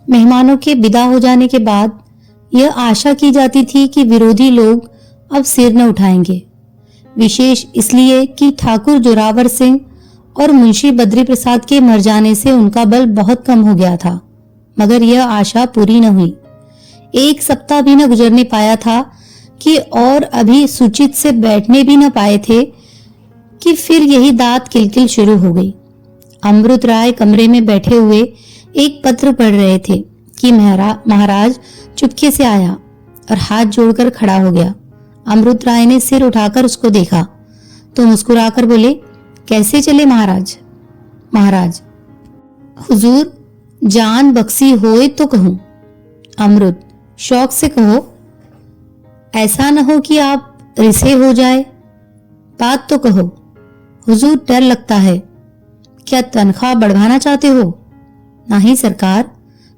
मेहमानों के विदा हो जाने के बाद यह आशा की जाती थी कि विरोधी लोग अब सिर न उठाएंगे, विशेष इसलिए कि ठाकुर जोरावर सिंह और मुंशी बद्री प्रसाद के मर जाने से उनका बल बहुत कम हो गया था। मगर यह आशा पूरी न हुई। एक सप्ताह भी न गुजरने पाया था कि और अभी सुचित से बैठने भी न पाए थे कि फिर यही दात किलकिल शुरू हो गई। अमृत राय कमरे में बैठे हुए एक पत्र पढ़ रहे थे कि महाराज चुपके से आया और हाथ जोड़कर खड़ा हो गया। अमृत राय ने सिर उठाकर उसको देखा तो मुस्कुराकर बोले, कैसे चले महाराज? महाराज, हुजूर जान बख्शी होए तो कहूं। अमृत, शौक से कहो, ऐसा न हो कि आप रिसे हो जाए। बात तो कहो। हुजूर डर लगता है। क्या तनख्वाह बढ़वाना चाहते हो? नहीं सरकार।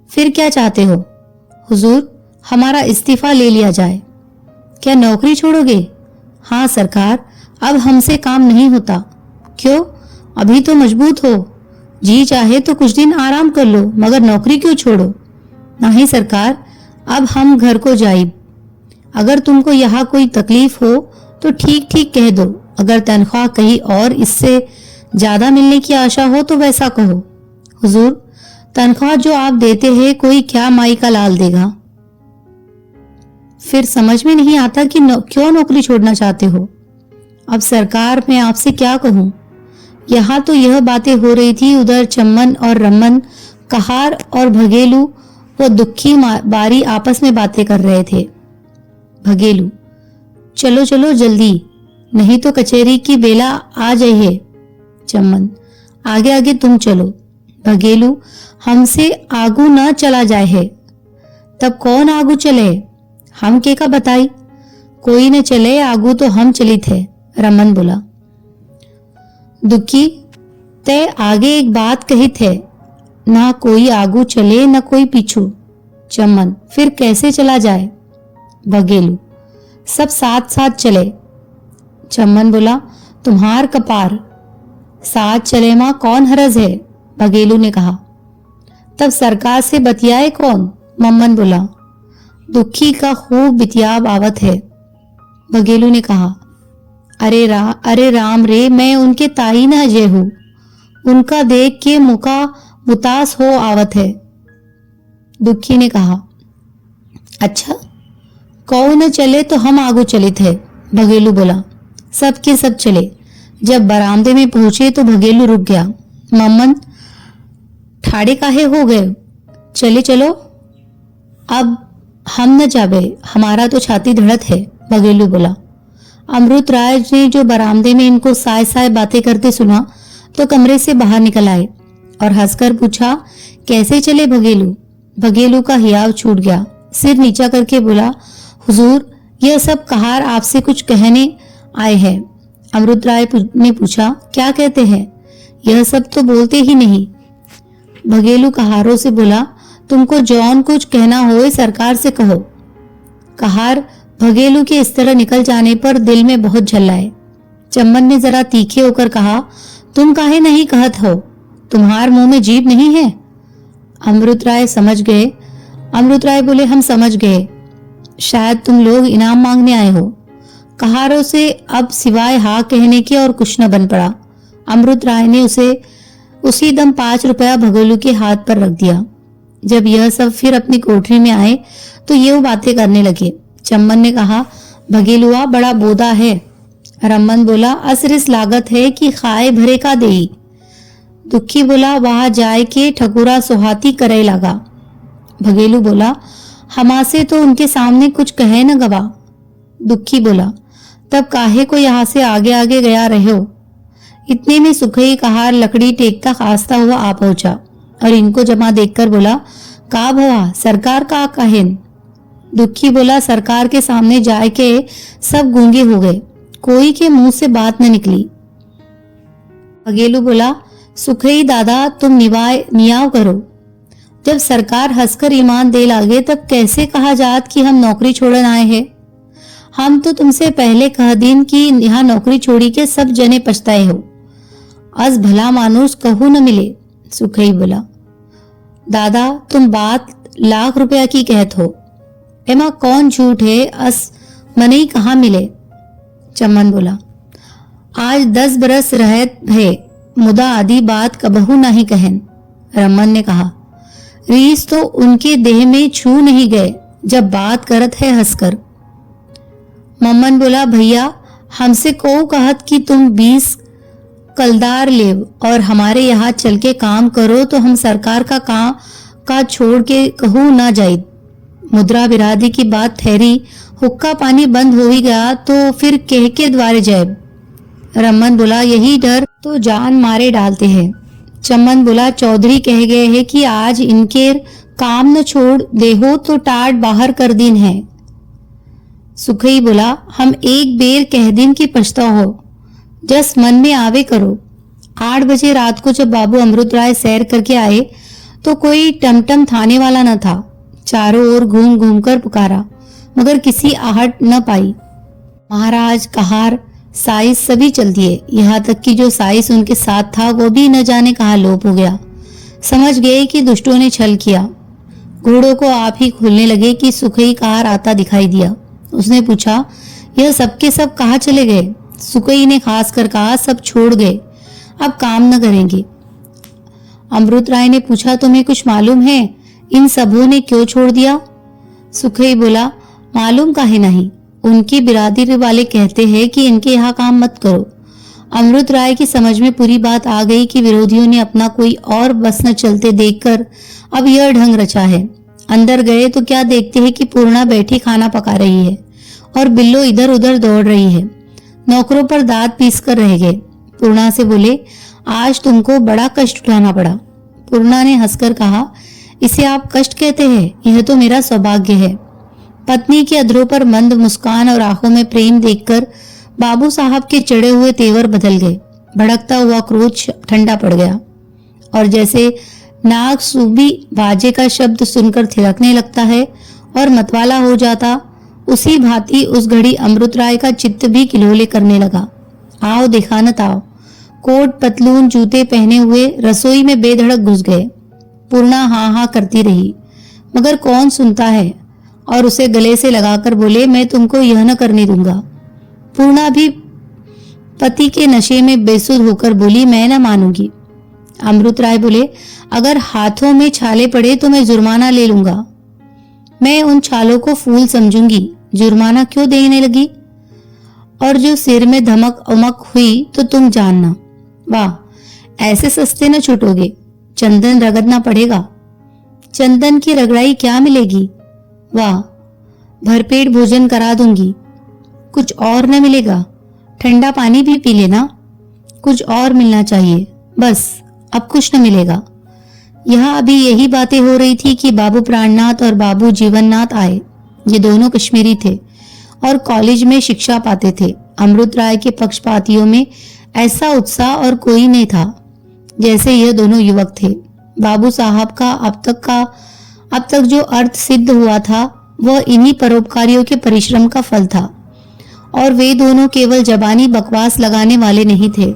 फिर क्या चाहते हो? हुजूर हमारा इस्तीफा ले लिया जाए। क्या नौकरी छोड़ोगे? हाँ सरकार, अब हमसे काम नहीं होता। क्यों? अभी तो मजबूत हो, जी चाहे तो कुछ दिन आराम कर लो, मगर नौकरी क्यों छोड़ो? नहीं सरकार, अब हम घर को जाइब। अगर तुमको यहाँ कोई तकलीफ हो तो ठीक ठीक कह दो, अगर तनख्वाह कहीं और इससे ज्यादा मिलने की आशा हो तो वैसा कहो। हुजूर तनख्वाह जो आप देते हैं कोई क्या माई का लाल देगा। फिर समझ में नहीं आता कि क्यों नौकरी छोड़ना चाहते हो। अब सरकार मैं आपसे क्या कहूँ। यहाँ तो यह बातें हो रही थी, उधर चम्मन और रमन, कहार और भगेलू वो दुखी बारी आपस में बातें कर रहे थे। भगेलू, चलो चलो जल्दी, नहीं तो कचहरी की बेला आ जाइए। चम्मन, आगे आगे तुम चलो। भगेलू, हमसे आगू न चला जाए है। तब कौन आगू चले? हम के का बताई? कोई न चले आगू तो हम चली थे। रमन बोला। दुखी, तय आगे एक बात कही थे, ना कोई आगू चले न कोई पीछू। चमन, फिर कैसे चला जाए? भगेलू, सब साथ साथ चले। चमन बोला, तुम्हार कपार, साथ चले मां कौन हरज है? भगेलू ने कहा। तब सरकार से बतियाए कौन? मम्मन बोला। दुखी का खूब बितियाब आवत है। भगेलू ने कहा, अरे राम रे, मैं उनके ताई न अजय हूं, उनका देख के मुका मुतास हो आवत है। दुखी ने कहा, अच्छा कौन चले तो हम आगू चले थे। भगेलू बोला। सब के सब चले। जब बरामदे में पहुंचे तो भगेलू रुक गया। मम्मन, ठाड़े काहे हो गए? चले चलो, अब हम न जाबे, हमारा तो छाती धड़त है। भगेलू बोला। अमृत राय ने जो बरामदे में इनको साय साय बातें करते सुना तो कमरे से बाहर निकल आए और हंसकर पूछा, कैसे चले भगेलू? भगेलू का हियाव छूट गया, सिर नीचा करके बोला, हुजूर यह सब कहार आपसे कुछ कहने आए हैं। अमृत राय ने पूछा, क्या कहते हैं? यह सब तो बोलते ही नहीं। भगेलू कहारों से बोला, तुमको जौन कुछ कहना हो सरकार से कहो। कहार भगेलू के इस तरह निकल जाने पर दिल में बहुत झल्लाए। चम्मन ने जरा तीखे होकर कहा, तुम काहे नहीं कहत हो? तुम्हार मुंह में जीभ नहीं है? अमृत राय समझ गए। अमृत राय बोले, हम समझ गए, शायद तुम लोग इनाम मांगने आए हो। कहारों से अब सिवाय हाँ कहने के और कुछ न बन पड़ा। अमृत राय ने उसी दम 5 रुपया भगेलू के हाथ पर रख दिया। जब यह सब फिर अपनी कोठरी में आए तो ये वो बातें करने लगे। चम्मन ने कहा, भगेलुआ बड़ा बोदा है। रमन बोला, असरिस लागत है कि खाए भरे का देई। दुखी बोला, वहां जाए के ठकुरा सोहाती करे लगा। भगेलू बोला, हमासे तो उनके सामने कुछ कहे न गवा। दुखी बोला, तब काहे को यहाँ से आगे आगे गया रहे हो। इतने में सुखई कहार लकड़ी टेकता खास्ता हुआ आ पहुंचा और इनको जमा देखकर बोला, का भवा सरकार का कहेन? दुखी बोला, सरकार के सामने जाए के सब गूंगे हो गए, कोई के मुंह से बात न निकली। भगेलू बोला, सुखई दादा तुम नियाव करो। जब सरकार हंसकर ईमान दे लागे तब कैसे कहा जात कि हम नौकरी छोड़न आए हैं? हम तो तुमसे पहले कह दिन कि यहाँ नौकरी छोड़ी के सब जने पछताए हो। अस भला मानुस कहू न मिले। सुखई बोला, दादा तुम बात लाख रुपया की कहत हो। एमा कौन झूठ है, अस मनई कहाँ मिले। चमन बोला, आज 10 बरस रहत है, मुदा आदि बात कबहू नहीं कहन। रमन ने कहा, रीस तो उनके देह में छू नहीं गए जब बात करत है हंसकर। मम्मन बोला, भैया हमसे को कहत कि तुम 20 कलदार लेव और हमारे यहाँ चल के काम करो तो हम सरकार का छोड़ के कहू ना जाए। मुद्रा बिरादरी की बात ठहरी, हुक्का पानी बंद हो ही गया तो फिर कह के द्वारे जाए। रमन बोला, यही डर तो जान मारे डालते हैं। चमन बोला, चौधरी कह गए हैं कि आज इनके काम न छोड़ देहो तो टाट बाहर कर दिन है। सुखई बोला, हम एक बेर कह दिन की पछता हो, जस मन में आवे करो। 8 बजे रात को जब बाबू अमृत राय सैर करके आए तो कोई टमटम थाने वाला न था। चारों ओर घूम घूम कर पुकारा मगर किसी आहट न पाई। महाराज, कहार, साइस सभी चल दिए, यहाँ तक कि जो साइस उनके साथ था वो भी न जाने कहाँ लोप हो गया। समझ गए कि दुष्टों ने छल किया। घोड़ों को आप ही खोलने लगे कि सुखई कहार आता दिखाई दिया। उसने पूछा, यह सबके सब कहाँ चले गए। सुखई ने खास कर कहा, सब छोड़ गए, अब काम न करेंगे। अमृत राय ने पूछा, तुम्हें कुछ मालूम है इन सबों ने क्यों छोड़ दिया। सुखई बोला, मालूम काहे नहीं, उनकी बिरादरी वाले कहते हैं कि इनके यहाँ काम मत करो। अमृत राय की समझ में पूरी बात आ गई कि विरोधियों ने अपना कोई और बस न चलते देखकर अब यह ढंग रचा है। अंदर गए तो क्या देखते हैं कि पूर्णा बैठी खाना पका रही है और बिल्लो इधर उधर दौड़ रही है। नौकरों पर दांत पीस कर रह गए। पूर्णा से बोले, आज तुमको बड़ा कष्ट उठाना पड़ा। पूर्णा ने हंसकर कहा, इसे आप कष्ट कहते हैं, यह तो मेरा सौभाग्य है। पत्नी के अधरों पर मंद मुस्कान और आंखों में प्रेम देखकर बाबू साहब के चढ़े हुए तेवर बदल गए। भड़कता हुआ क्रोध ठंडा पड़ गया और जैसे नाग सूबी बाजे का शब्द सुनकर थिरकने लगता है और मतवाला हो जाता, उसी भांति उस घड़ी अमृत राय का चित्त भी किलोले करने लगा। आओ दिखानत आओ। कोट पतलून जूते पहने हुए रसोई में बेधड़क घुस गए। पूर्णा हाँ हाँ करती रही मगर कौन सुनता है और उसे गले से लगाकर बोले, मैं तुमको यह न करने दूंगा। पूर्णा भी पति के नशे में बेसुध होकर बोली, मैं न मानूंगी। अमृत राय बोले, अगर हाथों में छाले पड़े तो मैं जुर्माना ले लूंगा। मैं उन छालों को फूल समझूंगी, जुर्माना क्यों देने लगी। और जो सिर में धमक उमक हुई तो तुम जानना। वाह, ऐसे सस्ते न छूटोगे, चंदन रगड़ना पड़ेगा। चंदन की रगड़ाई क्या मिलेगी। वाह, भरपेट भोजन करा दूंगी। कुछ और न मिलेगा, ठंडा पानी भी पी लेना। कुछ और मिलना चाहिए, बस अब कुछ न मिलेगा। यहाँ अभी यही बातें हो रही थी कि बाबू प्राणनाथ और बाबू जीवननाथ आए। ये दोनों कश्मीरी थे और कॉलेज में शिक्षा पाते थे। अमृत राय के पक्षपातियों में ऐसा उत्साह और कोई नहीं था जैसे यह दोनों युवक थे। बाबू साहब का अब तक जो अर्थ सिद्ध हुआ था वह इन्हीं परोपकारियों के परिश्रम का फल था और वे दोनों केवल जबानी बकवास लगाने वाले नहीं थे,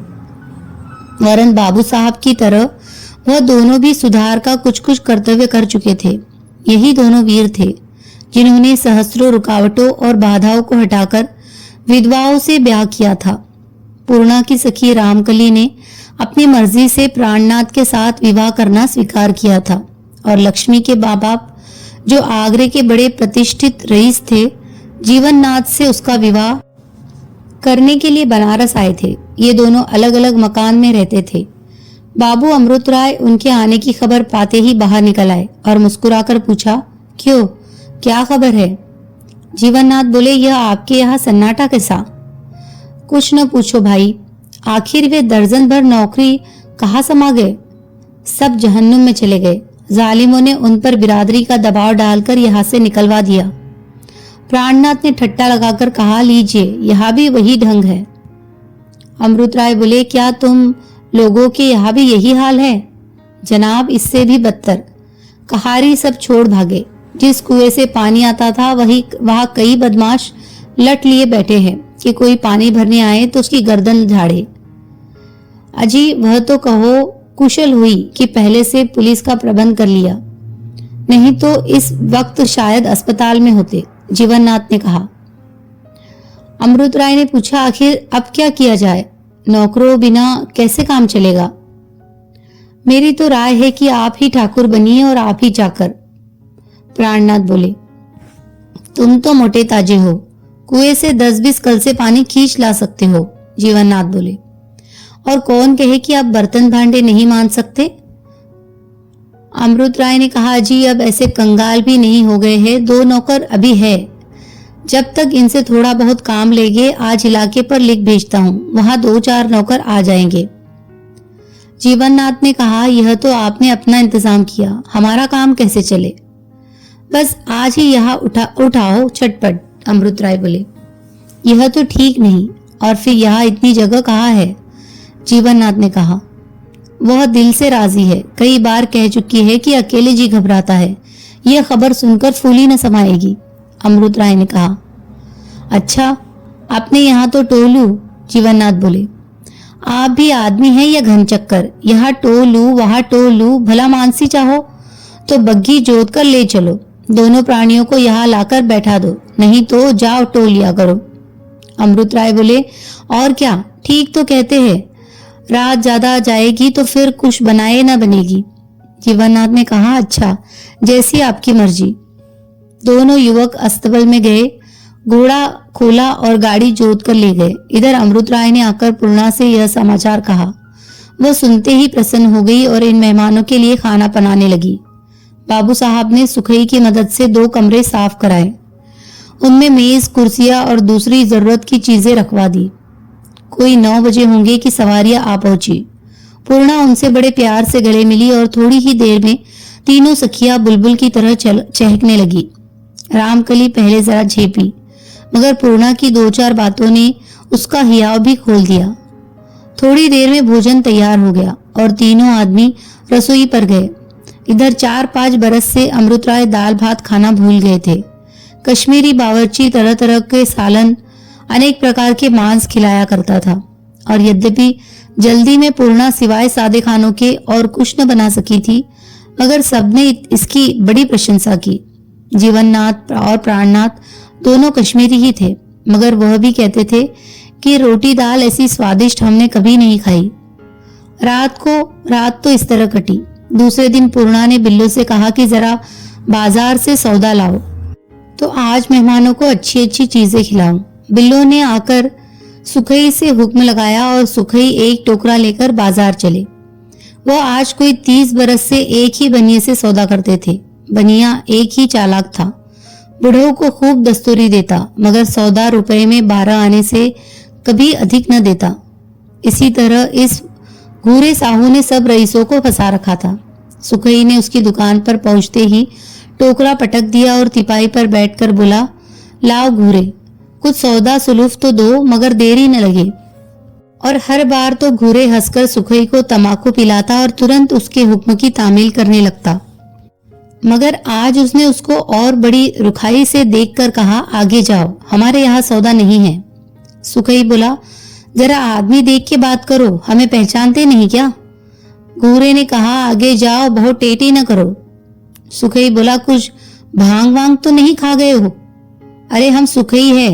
वरन बाबू साहब की तरह वह दोनों भी सुधार का कुछ कुछ कर्तव्य कर चुके थे। यही दोनों वीर थे जिन्होंने सहस्त्रों रुकावटों और बाधाओं को हटाकर विधवाओं से ब्याह किया था। पूर्णा की सखी रामकली ने अपनी मर्जी से प्राणनाथ के साथ विवाह करना स्वीकार किया था और लक्ष्मी के माँ बाप जो आगरे के बड़े प्रतिष्ठित रईस थे, जीवननाथ से उसका विवाह करने के लिए बनारस आए थे। ये दोनों अलग अलग मकान में रहते थे। बाबू अमृत राय उनके आने की खबर पाते ही बाहर निकल आए और मुस्कुराकर पूछा, क्यों, क्या खबर है। जीवननाथ बोले, यह आपके यहाँ सन्नाटा कैसा। कुछ न पूछो भाई, आखिर वे दर्जन भर नौकरी कहाँ समा गए। सब जहन्नुम में चले गए। जालिमों ने उन पर बिरादरी का दबाव डालकर यहाँ से निकलवा दिया। प्राणनाथ ने ठट्टा लगाकर कहा, लीजिए, यहाँ भी वही ढंग है। अमृत राय बोले, क्या तुम लोगों के यहाँ भी यही हाल है। जनाब, इससे भी बदतर। कहारी सब छोड़ भागे। जिस कुएं से पानी आता था वहां कई बदमाश लट लिए बैठे हैं कि कोई पानी भरने आए तो उसकी गर्दन झाड़े। अजी, वह तो कहो कुशल हुई कि पहले से पुलिस का प्रबंध कर लिया। नहीं तो इस वक्त शायद अस्पताल में होते, जीवननाथ ने कहा। अमृत राय ने पूछा, आखिर अब क्या किया जाए? नौकरों बिना कैसे काम चलेगा? मेरी तो राय है कि आप ही ठाकुर बनिए और आप ही चाकर। प्राणनाथ बोले, तुम तो मोटे ताजे हो, कुएं से 10-20 कल से पानी खींच ला सकते हो। जीवननाथ बोले, और कौन कहे कि आप बर्तन भांडे नहीं मान सकते? अमृत राय ने कहा, जी अब ऐसे कंगाल भी नहीं हो गए हैं, 2 नौकर अभी है। जब तक इनसे थोड़ा बहुत काम लेंगे, आज इलाके पर लिख भेजता हूँ, वहां 2-4 नौकर आ जाएंगे। जीवननाथ ने कहा, यह तो आपने अपना इंतजाम किया, हमारा काम कैसे चले? बस आज ही यहाँ उठाओ चटपट। अमृत राय बोले, यह तो ठीक नहीं, और फिर यहाँ इतनी जगह कहाँ है? जीवननाथ ने कहा, वह दिल से राजी है, कई बार कह चुकी है कि अकेले जी घबराता है, यह खबर सुनकर फूली न समाएगी। अमृत राय ने कहा, अच्छा आपने यहाँ तो टोलू। जीवननाथ बोले, आप भी आदमी हैं या घन चक्कर, यहाँ टोलू वहां टोलू, भला मानसी चाहो तो बग्घी जोत कर ले चलो, दोनों प्राणियों को यहाँ लाकर बैठा दो, नहीं तो जाओ टोल लिया करो। अमृत राय बोले, और क्या, ठीक तो कहते हैं, रात ज्यादा जाएगी तो फिर कुछ बनाए ना बनेगी। जीवननाथ ने कहा, अच्छा जैसी आपकी मर्जी। दोनों युवक अस्तबल में गए, घोड़ा खोला और गाड़ी जोत कर ले गए। इधर अमृत राय ने आकर पूर्णा से यह समाचार कहा। वह सुनते ही प्रसन्न हो गई और इन मेहमानों के लिए खाना बनाने लगी। बाबू साहब ने सुखई की मदद से 2 कमरे साफ कराए, उनमें मेज कुर्सियां और दूसरी जरूरत की चीजें रखवा दी। कोई 9 बजे होंगे कि सवारियां आ पहुंची। पूर्णा उनसे बड़े प्यार से गले मिली और थोड़ी ही देर में तीनों सखियां बुलबुल की तरह चहकने लगी। रामकली पहले जरा झेपी, मगर पूर्णा की 2-4 बातों ने उसका हियाव भी खोल दिया। थोड़ी देर में भोजन तैयार हो गया और तीनों आदमी रसोई पर गए। इधर 4-5 बरस से अमृत राय दाल भात खाना भूल गए थे। कश्मीरी बावर्ची तरह तरह के सालन, अनेक प्रकार के मांस खिलाया करता था, और यद्यपि जल्दी में पूर्णा सिवाय सादे खानों के और कुछ न बना सकी थी, मगर सबने इसकी बड़ी प्रशंसा की। जीवननाथ और प्राणनाथ दोनों कश्मीरी ही थे, मगर वह भी कहते थे कि रोटी दाल ऐसी स्वादिष्ट हमने कभी नहीं खाई। रात तो इस तरह कटी। दूसरे दिन पूर्णा ने बिल्लो से कहा कि जरा बाजार से सौदा लाओ, तो आज मेहमानों को अच्छी अच्छी चीजें खिलाऊं। बिल्लो ने आकर सुखई से हुक्म लगाया और सुखई एक टोकरा लेकर बाजार चले। वह आज कोई 30 बरस से एक ही बनिए से सौदा करते थे। बनिया एक ही चालाक था, बुढ़ों को खूब दस्तूरी देता, मगर सौदा रुपए में 12 आने से कभी अधिक न देता। इसी तरह इस घूरे साहू ने सब रईसों को फंसा रखा था। सुखई ने उसकी दुकान पर पहुंचते ही टोकरा पटक दिया और तिपाही पर बैठकर बोला, लाओ घूरे, कुछ सौदा सुलूफ तो दो, मगर देरी न लगे। और हर बार तो घूरे हंसकर सुखई को तमाकू पिलाता और तुरंत उसके हुक्म की तामील करने लगता, मगर आज उसने उसको और बड़ी रुखाई से देखकर कहा, आगे जाओ, हमारे यहाँ सौदा नहीं है। सुखई बोला, जरा आदमी देख के बात करो, हमें पहचानते नहीं क्या? घूरे ने कहा, आगे जाओ, बहुत टेटी न करो। सुखई बोला, कुछ भांग वांग तो नहीं खा गए हो? अरे हम सुखई है।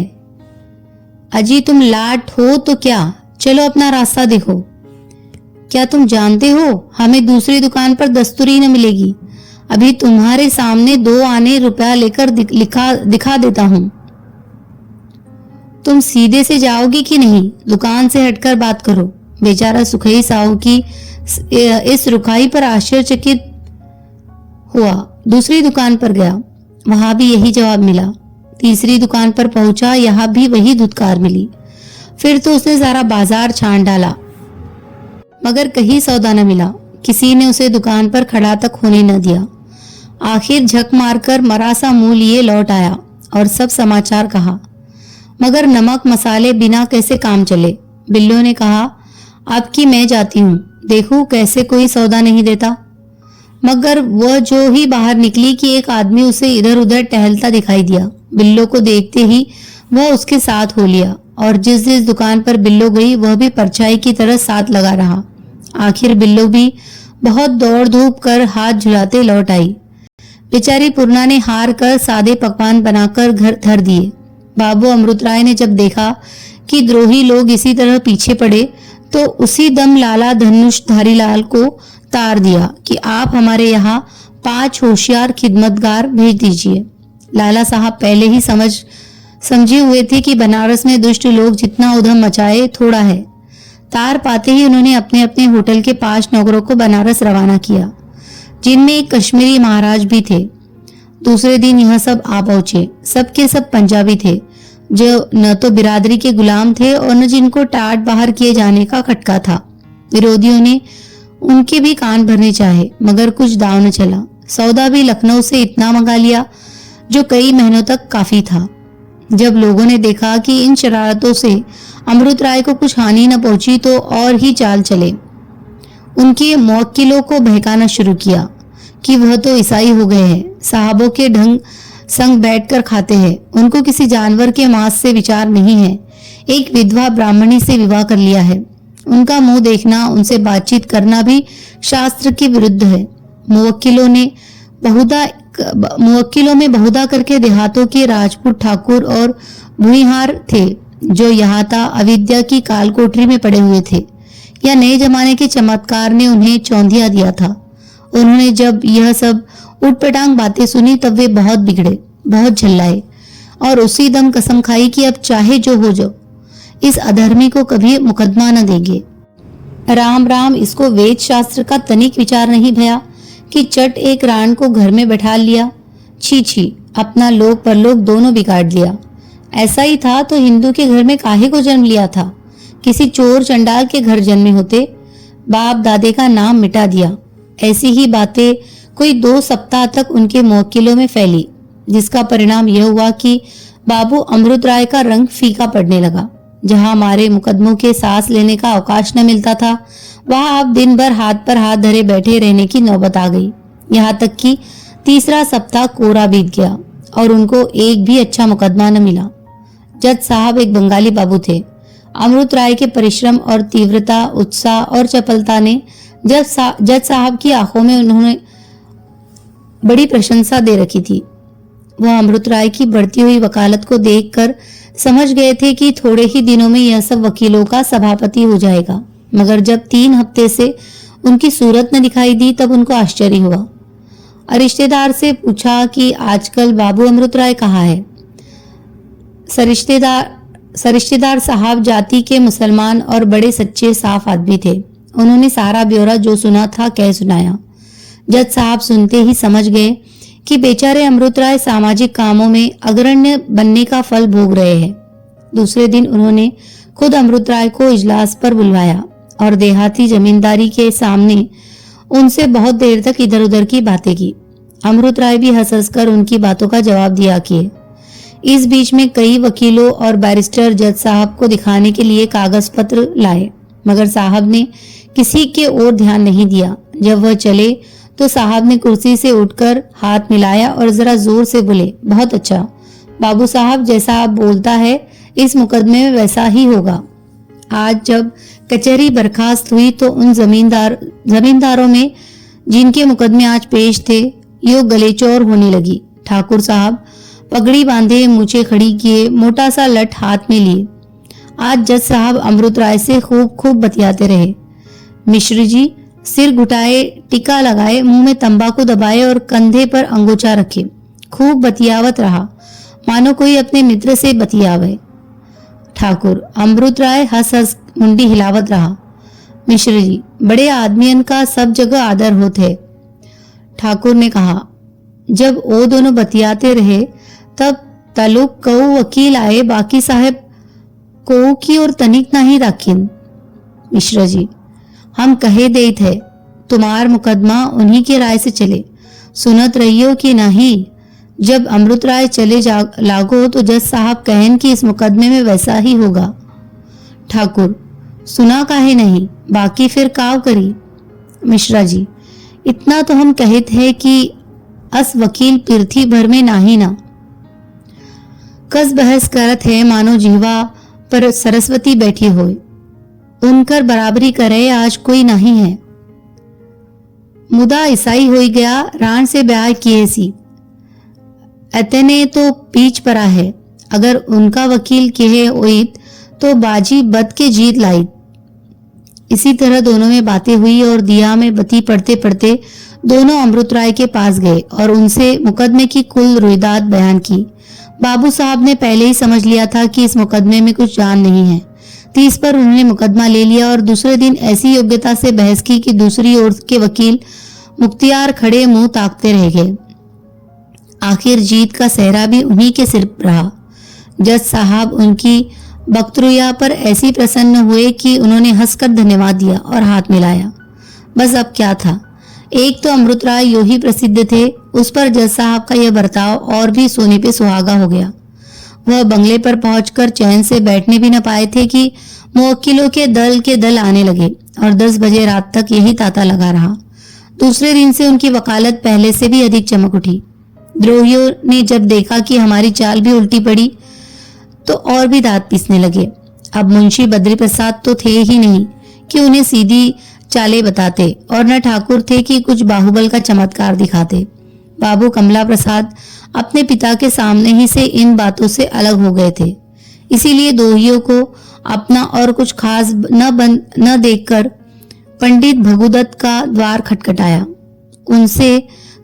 अजी तुम लाट हो तो क्या, चलो अपना रास्ता देखो। क्या तुम जानते हो हमें दूसरी दुकान पर दस्तूरी न मिलेगी? अभी तुम्हारे सामने 2 आने रुपया लेकर दिखा देता हूं। तुम सीधे से जाओगी कि नहीं? दुकान से हटकर बात करो। बेचारा सुखई साहू की इस रुखाई पर आश्चर्यचकित हुआ। दूसरी दुकान पर गया, वहां भी यही जवाब मिला। तीसरी दुकान पर पहुंचा, यहाँ भी वही धुतकार मिली। फिर तो उसने सारा बाजार छान डाला, मगर कहीं सौदा न मिला। किसी ने उसे दुकान पर खड़ा तक होने न दिया। आखिर झक मारकर मरा सा मुंह लिए लौट आया और सब समाचार कहा, मगर नमक मसाले बिना कैसे काम चले। बिल्लो ने कहा, अब की मैं जाती हूँ, देखूं कैसे कोई सौदा नहीं देता। मगर वह जो ही बाहर निकली कि एक आदमी उसे इधर उधर टहलता दिखाई दिया। बिल्लो को देखते ही वह उसके साथ हो लिया, और जिस जिस दुकान पर बिल्लो गई वह भी परछाई की तरह साथ लगा रहा। आखिर बिल्लो भी बहुत दौड़ धूप कर हाथ झुलाते लौट आई। बेचारी पूर्णा ने हार कर सादे पकवान बनाकर घर धर दिए। बाबू अमृत राय ने जब देखा कि द्रोही लोग इसी तरह पीछे पड़े तो उसी दम लाला धनुष धारीलाल को तार दिया कि आप हमारे यहाँ 5 होशियार खिदमतगार भेज दीजिए। लाला साहब पहले ही समझे हुए थे कि बनारस में दुष्ट लोग जितना उधम मचाए थोड़ा है। तार पाते ही उन्होंने अपने अपने होटल के 5 नौकरों को बनारस रवाना किया, जिनमें एक कश्मीरी महाराज भी थे। दूसरे दिन यह सब आ पहुंचे। सबके सब पंजाबी थे, जो न तो बिरादरी के गुलाम थे और न जिनको टाट बाहर किए जाने का खटका था। विरोधियों ने उनके भी कान भरने चाहे, मगर कुछ दाव न चला। सौदा भी लखनऊ से इतना मंगा लिया जो कई महीनों तक काफी था। जब लोगों ने देखा कि इन शरारतों से अमृत राय को कुछ हानि न पहुंची तो और ही चाल चले। उनके मौक्किलों को बहकाना शुरू किया कि वह तो ईसाई हो गए हैं, साहबों के ढंग संग बैठकर खाते हैं, उनको किसी जानवर के मांस से विचार नहीं है, एक विधवा ब्राह्मणी से विवाह कर लिया है, उनका मुंह देखना, उनसे बातचीत करना भी शास्त्र के विरुद्ध है। मुवक्किलों में बहुधा करके देहातों के राजपूत ठाकुर और भूमिहार थे, जो यहाँ था अविद्या की कालकोठरी में पड़े हुए थे, या नए जमाने के चमत्कार ने उन्हें चौंधिया दिया था। उन्होंने जब यह सब उटपटांग बातें सुनी तब वे बहुत बिगड़े, बहुत झल्लाए और उसी दम कसम खाई कि अब चाहे जो हो जाओ, इस अधर्मी को कभी मुकदमा न देंगे। राम राम, इसको वेद शास्त्र का तनिक विचार नहीं भया कि चट एक राण को घर में बैठा लिया। छी छी, अपना लोक परलोक दोनों बिगाड़ लिया। ऐसा ही था तो हिंदू के घर में काहे को जन्म लिया था? किसी चोर चंडाल के घर जन्मे होते, बाप दादे का नाम मिटा दिया। ऐसी ही बातें कोई 2 सप्ताह तक उनके मौक्किलों में फैली, जिसका परिणाम यह हुआ कि बाबू अमृत राय का रंग फीका पड़ने लगा। जहां हमारे मुकदमों के सांस लेने का अवकाश न मिलता था, वहां अब दिन भर हाथ पर हाथ धरे बैठे रहने की नौबत आ गई। यहाँ तक कि तीसरा सप्ताह कोरा बीत गया और उनको एक भी अच्छा मुकदमा न मिला। जज साहब एक बंगाली बाबू थे। अमृत राय के परिश्रम और तीव्रता, उत्साह और चपलता ने जज साहब की आंखों में उन्होंने बड़ी प्रशंसा दे रखी थी। वह अमृत राय की बढ़ती हुई वकालत को देखकर समझ गए थे कि थोड़े ही दिनों में यह सब वकीलों का सभापति हो जाएगा। मगर जब 3 हफ्ते से उनकी सूरत न दिखाई दी तब उनको आश्चर्य हुआ। रिश्तेदार से पूछा कि आजकल बाबू अमृत राय कहाँ है। सरिश्तेदार साहब जाति के मुसलमान और बड़े सच्चे साफ आदमी थे। उन्होंने सारा ब्यौरा जो सुना था कह सुनाया। जज साहब सुनते ही समझ गए कि बेचारे अमृत राय सामाजिक कामों में अग्रण्य बनने का फल भोग रहे हैं। दूसरे दिन उन्होंने खुद अमृत राय को इजलास पर बुलवाया और देहाती जमींदारी के सामने उनसे बहुत देर तक इधर उधर की बातें की। अमृत राय भी हंस हंस कर उनकी बातों का जवाब दिया किए। इस बीच में कई वकीलों और बैरिस्टर जज साहब को दिखाने के लिए कागज पत्र लाए, मगर साहब ने किसी के ओर ध्यान नहीं दिया। जब वह चले तो साहब ने कुर्सी से उठकर हाथ मिलाया और जरा जोर से बोले, बहुत अच्छा बाबू साहब, जैसा आप बोलता है इस मुकदमे में वैसा ही होगा। आज जब कचहरी बर्खास्त हुई तो उन जमींदारों में जिनके मुकदमे आज पेश थे यो गलेचौर होने लगी। ठाकुर साहब पगड़ी बांधे, मूछें खड़ी किए, मोटा सा लठ हाथ में लिए आज जज साहब अमृत राय से खूब बतियाते रहे। मिश्र जी सिर घुटाए, टिका लगाए, मुंह में तंबाकू दबाए और कंधे पर अंगोछा रखे खूब बतियावत रहा, मानो कोई अपने मित्र से बतियावे। ठाकुर अमृत राय हंस हंस मुंडी हिलावत रहा। मिश्र जी बड़े आदमियन का सब जगह आदर होते। ठाकुर ने कहा, जब वो दोनों बतियाते रहे तब तालुक कऊ वकील आए, बाकी साहब को की और तनिक नहीं राखिन। मिश्र जी हम कहे दे थे तुम्हार मुकदमा उन्हीं के राय से चले, सुनत रहियो कि नहीं। जब अमृत राय चले लागो तो जज साहब कहन कि इस मुकदमे में वैसा ही होगा। ठाकुर सुना काहे नहीं, बाकी फिर काव करी। मिश्रा जी इतना तो हम कहते हैं कि अस वकील पृथ्वी भर में नाही ना। कस बहस करत है मानो जीवा पर सरस्वती बैठी होए, उनकर बराबरी करे आज कोई नहीं है। मुदा ईसाई हो गया, राण से ब्याह किए सी। अतने तो पीछ पड़ा है, अगर उनका वकील कहे होइत तो बाजी बद के जीत लाई। इसी तरह दोनों में बातें हुई और दिया में बत्ती पड़ते पड़ते दोनों अमृत राय के पास गए और उनसे मुकदमे की कुल रुईदात बयान की। बाबू साहब ने पहले ही समझ लिया था कि इस मुकदमे में कुछ जान नहीं है। 30 पर उन्होंने मुकदमा ले लिया और दूसरे दिन ऐसी योग्यता से बहस की कि दूसरी ओर के वकील मुख्तियार खड़े मुंह ताकते रह गए। आखिर जीत का सेहरा भी उन्हीं के सिर रहा। जज साहब उनकी वक्तृया पर ऐसी प्रसन्न हुए कि उन्होंने हंसकर धन्यवाद दिया और हाथ मिलाया। बस अब क्या था, एक तो अमृत राय यो ही प्रसिद्ध थे, उस पर जज साहब का यह बर्ताव और भी सोने पे सुहागा हो गया। वह बंगले पर पहुंचकर चैन से बैठने भी न पाए थे कि मुवक्किलों के दल आने लगे और 10 बजे रात तक यही तांता लगा रहा। दूसरे दिन से उनकी वकालत पहले से भी अधिक चमक उठी। द्रोहियों ने जब देखा कि हमारी चाल भी उल्टी पड़ी तो और भी दांत पीसने लगे। अब मुंशी बद्री प्रसाद तो थे ही नहीं कि उन्हें सीधी चालें बताते और न ठाकुर थे कि कुछ बाहुबल का चमत्कार दिखाते। बाबू कमला प्रसाद अपने पिता के सामने ही से इन बातों से अलग हो गए थे। इसीलिए दोहियों को अपना और कुछ खास न देखकर पंडित भगुदत्त का द्वार खटखटाया। उनसे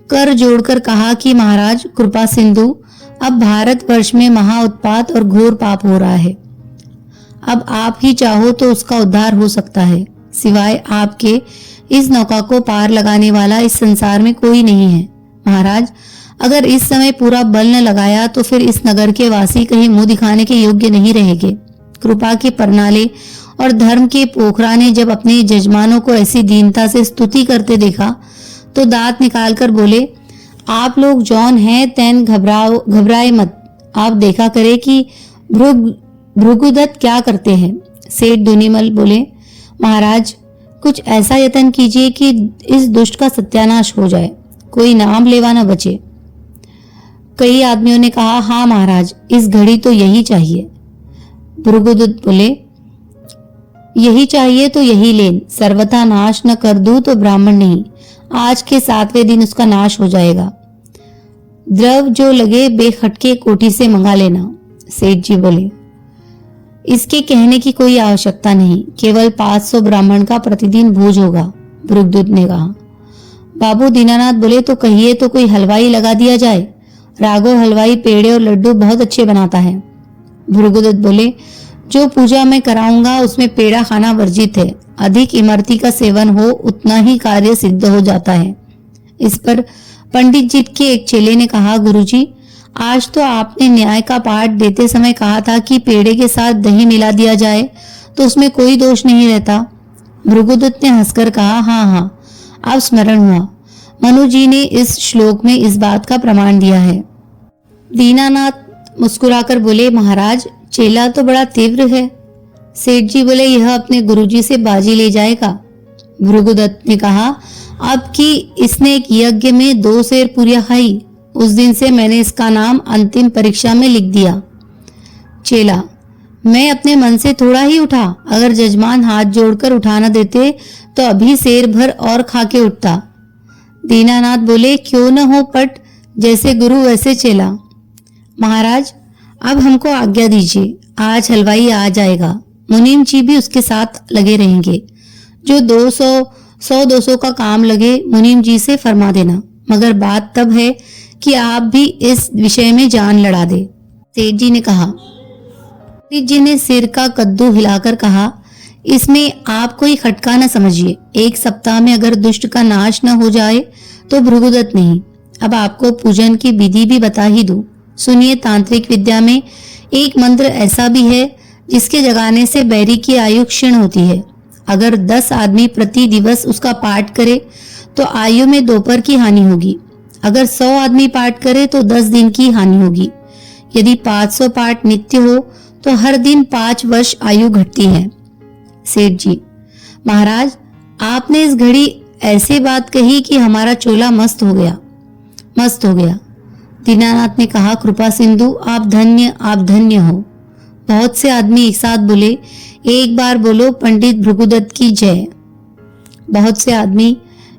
कर जोड़कर कहा कि महाराज कृपा सिंधु, अब भारत वर्ष में महा उत्पात और घोर पाप हो रहा है। अब आप ही चाहो तो उसका उद्धार हो सकता है। सिवाय आपके इस नौका को पार लगाने वाला इस संसार में कोई नहीं है। महाराज, अगर इस समय पूरा बल न लगाया तो फिर इस नगर के वासी कहीं मुंह दिखाने के योग्य नहीं रहेंगे। कृपा के परनाले और धर्म के पोखरा ने जब अपने जजमानों को ऐसी दीनता से स्तुति करते देखा तो दांत निकालकर बोले, आप लोग जौन हैं तैन घबराए मत। आप देखा करे कि भृगुदत्त क्या करते हैं। सेठ दुनीमल बोले, महाराज कुछ ऐसा यत्न कीजिए कि इस दुष्ट का सत्यानाश हो जाए, कोई नाम लेवा न बचे। कई आदमियों ने कहा, हाँ महाराज, इस घड़ी तो यही चाहिए। भृगुदत्त बोले, यही चाहिए तो यही लेन, सर्वथा नाश न कर दूं तो ब्राह्मण नहीं, आज के 7वें दिन उसका नाश हो जाएगा। द्रव जो लगे बेखटके कोठी से मंगा लेना। सेठ जी बोले, इसके कहने की कोई आवश्यकता नहीं, केवल 500 ब्राह्मण का प्रतिदिन भोज होगा। भृगुदत्त ने कहा। बाबू दीनानाथ बोले, तो कहिए तो कोई हलवाई लगा दिया जाए। राघव हलवाई पेड़े और लड्डू बहुत अच्छे बनाता है। भृगुदत्त बोले, जो पूजा मैं कराऊंगा उसमें पेड़ा खाना वर्जित है। अधिक इमरती का सेवन हो उतना ही कार्य सिद्ध हो जाता है। इस पर पंडित जी के एक चेले ने कहा, गुरुजी, आज तो आपने न्याय का पाठ देते समय कहा था कि पेड़े के साथ दही मिला दिया जाए तो उसमें कोई दोष नहीं रहता। भृगुदत्त ने हंसकर कहा, हाँ हाँ, अब स्मरण हुआ, मनु जी ने इस श्लोक में इस बात का प्रमाण दिया है। दीनानाथ मुस्कुराकर बोले, महाराज चेला तो बड़ा तीव्र है। सेठ जी बोले, यह अपने गुरुजी से बाजी ले जाएगा। भृगुदत्त ने कहा, अब कि इसने एक यज्ञ में 2 शेर पुरिया खाई, उस दिन से मैंने इसका नाम अंतिम परीक्षा में लिख दिया। चेला, मैं अपने मन से थोड़ा ही उठा, अगर जजमान हाथ जोड़कर उठा न देते तो अभी शेर भर और खा के उठता। दीनानाथ बोले, क्यों न हो पट, जैसे गुरु वैसे चेला। महाराज अब हमको आज्ञा दीजिए, आज हलवाई आ जाएगा, मुनीम जी भी उसके साथ लगे रहेंगे। जो 100-200 का काम लगे मुनीम जी से फरमा देना, मगर बात तब है कि आप भी इस विषय में जान लड़ा दे। सेठ जी ने कहा। सेठ जी ने सिर का कद्दू हिलाकर कहा, इसमें आप कोई खटका न समझिए, 1 सप्ताह में अगर दुष्ट का नाश न हो जाए तो भृगुदत्त नहीं। अब आपको पूजन की विधि भी बता ही दूं। सुनिए, तांत्रिक विद्या में एक मंत्र ऐसा भी है जिसके जगाने से बैरी की आयु क्षीण होती है। अगर 10 आदमी प्रति दिवस उसका पाठ करे तो आयु में 2 पर की हानि होगी। अगर 100 आदमी पाठ करे तो 10 दिन की हानि होगी। यदि 500 पाठ नित्य हो तो हर दिन 5 वर्ष आयु घटती है। सेठ जी, महाराज आपने इस घड़ी ऐसे बात कही कि हमारा चोला मस्त हो गया। दीनानाथ ने कहा, कृपा सिंधु, आप धन्य हो। बहुत से आदमी एक साथ बोले, एक बार बोलो पंडित भृगुदत्त की जय। बहुत से आदमी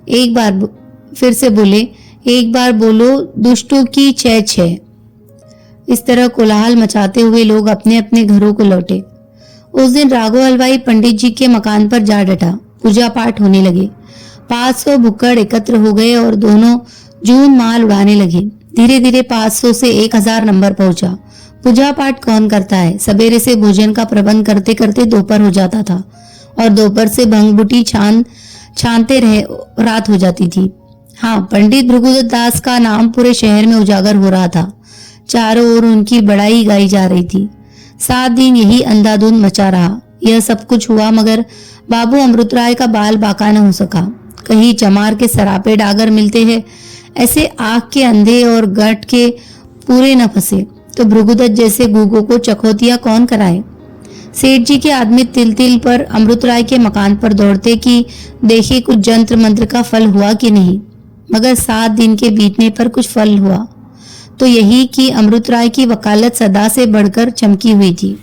फिर से बोले, एक बार बोलो, दुष्टों की जय जय। इस तरह कोलाहल मचाते हुए लोग अपने अपने घरों को लौटे। उस दिन राघव हलवाई पंडित जी के मकान पर जा डटा। पूजा पाठ होने लगे। 500 भुक्कड़ एकत्र हो गए और दोनों जून माल उड़ाने लगे। धीरे धीरे 500 से 1000 नंबर पहुंचा। पूजा पाठ कौन करता है। सवेरे से भोजन का प्रबंध करते करते दोपहर हो जाता था और दोपहर से भंग बुटी छानते रहे रात हो जाती थी। हाँ, पंडित भृगुदत्त दास का नाम पूरे शहर में उजागर हो रहा था। चारों ओर उनकी बड़ाई गाई जा रही थी। 7 दिन यही अंधाधुंध मचा रहा। यह सब कुछ हुआ मगर बाबू अमृतराय का बाल बाका न हो सका। कहीं चमार के सरापे डागर मिलते हैं, ऐसे आंख के अंधे और गठ के पूरे न फंसे तो भृगुदत्त जैसे गूगों को चकोतिया कौन कराए। सेठ जी के आदमी तिल तिल पर अमृतराय के मकान पर दौड़ते कि देखे कुछ जंत्र मंत्र का फल हुआ कि नहीं। मगर 7 दिन के बीतने पर कुछ फल हुआ तो यही कि अमृतराय की वकालत सदा से बढ़कर चमकी हुई थी।